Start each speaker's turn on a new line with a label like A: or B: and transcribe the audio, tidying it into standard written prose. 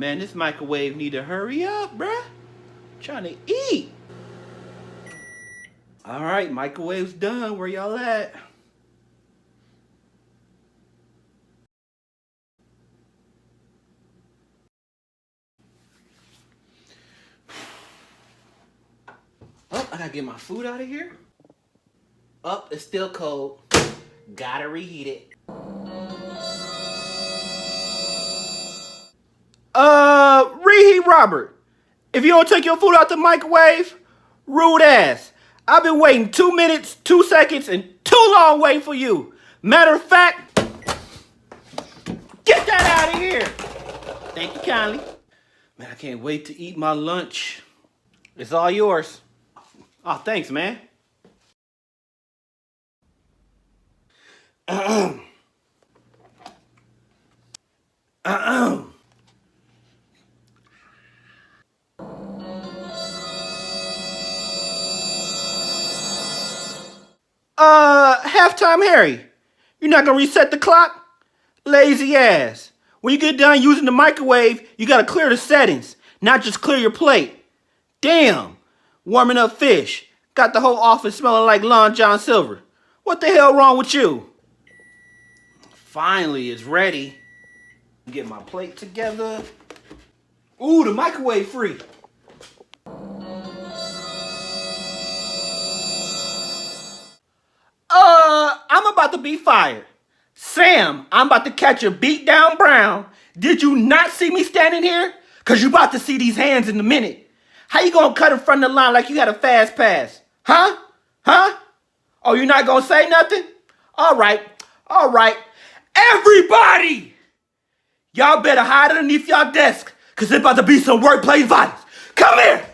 A: Man, this microwave need to hurry up, bruh. Trying to eat. All right, microwave's done. Where y'all at? Oh, I gotta get my food out of here. Up, it's still cold. Gotta reheat it. Reheat Robert. If you don't take your food out the microwave, rude ass. I've been waiting 2 minutes, 2 seconds, and too long waiting for you. Matter of fact, get that out of here. Thank you kindly. Man, I can't wait to eat my lunch. It's all yours. Oh, thanks, man. Ahem. Ahem. Halftime Harry. You're not gonna reset the clock? Lazy ass. When you get done using the microwave, you gotta clear the settings, not just clear your plate. Damn. Warming up fish. Got the whole office smelling like Lon John Silver. What the hell wrong with you? Finally, it's ready. Get my plate together. Ooh, the microwave free. I'm about to be fired. Sam, I'm about to catch a beat down Brown. Did you not see me standing here? Cause you about to see these hands in a minute. How you gonna cut in front of the line like you had a fast pass? Huh? Huh? Oh, you not gonna say nothing? All right. Everybody! Y'all better hide underneath y'all desk, cause it's about to be some workplace violence. Come here!